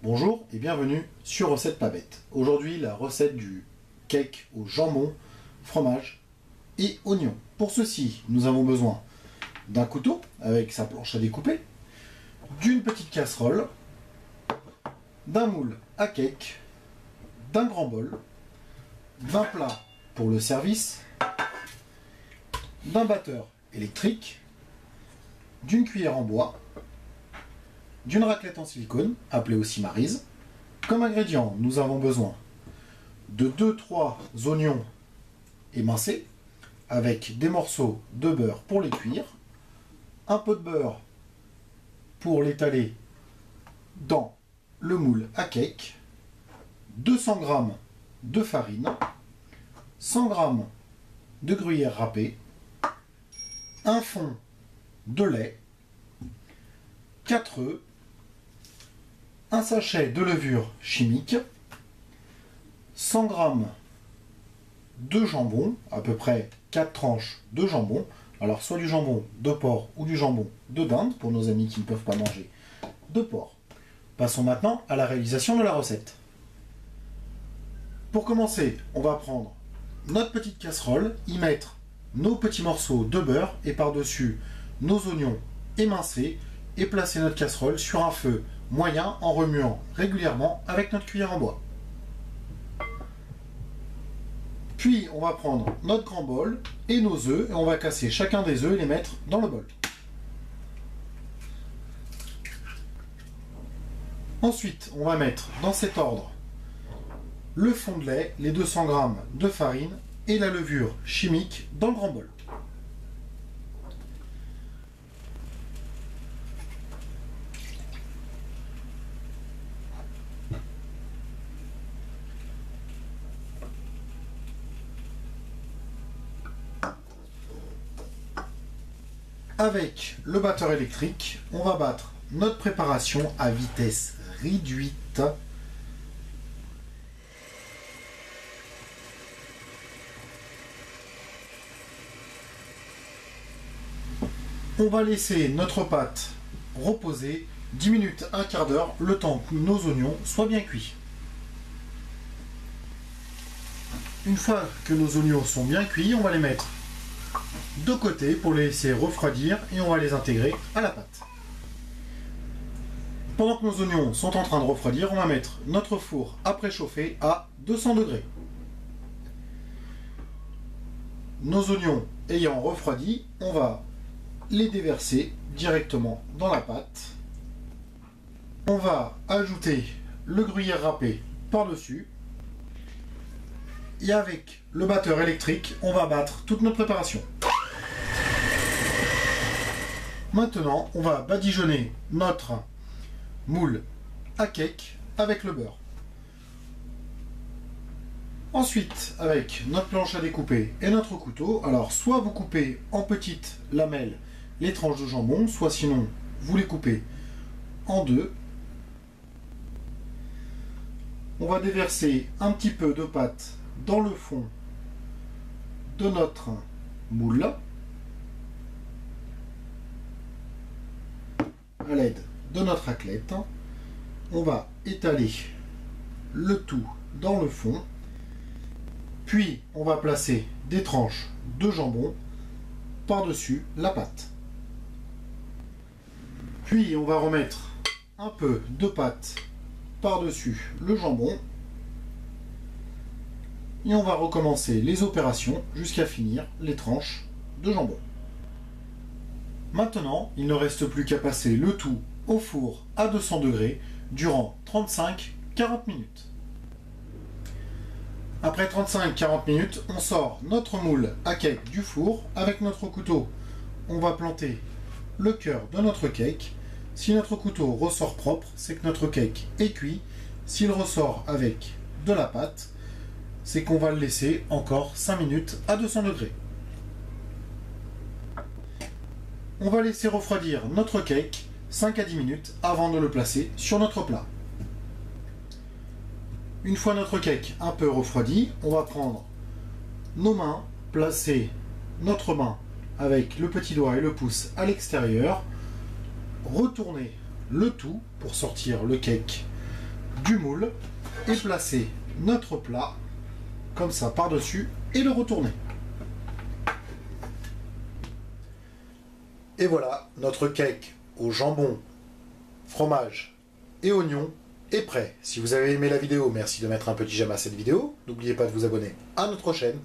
Bonjour et bienvenue sur Recette Pas Bête. Aujourd'hui, la recette du cake au jambon, fromage et oignon. Pour ceci, nous avons besoin d'un couteau avec sa planche à découper, d'une petite casserole, d'un moule à cake, d'un grand bol, d'un plat pour le service, d'un batteur électrique, d'une cuillère en bois, d'une raclette en silicone, appelée aussi maryse. Comme ingrédients, nous avons besoin de 2-3 oignons émincés, avec des morceaux de beurre pour les cuire, un peu de beurre pour l'étaler dans le moule à cake, 200 g de farine, 100 g de gruyère râpée, un fond de lait, 4 œufs, un sachet de levure chimique, 100 g de jambon, à peu près 4 tranches de jambon, alors soit du jambon de porc ou du jambon de dinde, pour nos amis qui ne peuvent pas manger de porc. Passons maintenant à la réalisation de la recette. Pour commencer, on va prendre notre petite casserole, y mettre nos petits morceaux de beurre et par-dessus nos oignons émincés et placer notre casserole sur un feu moyen en remuant régulièrement avec notre cuillère en bois. Puis on va prendre notre grand bol et nos œufs et on va casser chacun des œufs et les mettre dans le bol. Ensuite, on va mettre dans cet ordre le fond de lait, les 200 g de farine et la levure chimique dans le grand bol. Avec le batteur électrique, on va battre notre préparation à vitesse réduite. On va laisser notre pâte reposer 10 minutes, un quart d'heure, le temps que nos oignons soient bien cuits. Une fois que nos oignons sont bien cuits, on va les mettre de côté pour les laisser refroidir et on va les intégrer à la pâte. Pendant que nos oignons sont en train de refroidir, on va mettre notre four à préchauffer à 200 degrés. Nos oignons ayant refroidi, on va les déverser directement dans la pâte. On va ajouter le gruyère râpé par-dessus. Et avec le batteur électrique, on va battre toute notre préparation. Maintenant, on va badigeonner notre moule à cake avec le beurre. Ensuite, avec notre planche à découper et notre couteau, alors soit vous coupez en petites lamelles les tranches de jambon, soit sinon vous les coupez en deux. On va déverser un petit peu de pâte dans le fond de notre moule à l'aide de notre raclette. On va étaler le tout dans le fond, puis on va placer des tranches de jambon par-dessus la pâte. Puis on va remettre un peu de pâte par-dessus le jambon. Et on va recommencer les opérations jusqu'à finir les tranches de jambon. Maintenant, il ne reste plus qu'à passer le tout au four à 200 degrés durant 35-40 minutes. Après 35-40 minutes, on sort notre moule à cake du four. Avec notre couteau, on va planter le cœur de notre cake. Si notre couteau ressort propre, c'est que notre cake est cuit. S'il ressort avec de la pâte, c'est qu'on va le laisser encore 5 minutes à 200 degrés. On va laisser refroidir notre cake 5 à 10 minutes avant de le placer sur notre plat. Une fois notre cake un peu refroidi, on va prendre nos mains, placer notre main avec le petit doigt et le pouce à l'extérieur, retourner le tout pour sortir le cake du moule et placer notre plat comme ça par-dessus et le retourner. Et voilà, notre cake au jambon, fromage et oignon est prêt. Si vous avez aimé la vidéo, merci de mettre un petit j'aime à cette vidéo. N'oubliez pas de vous abonner à notre chaîne.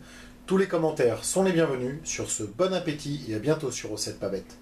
Tous les commentaires sont les bienvenus. Sur ce, bon appétit et à bientôt sur Recettes pas bêtes.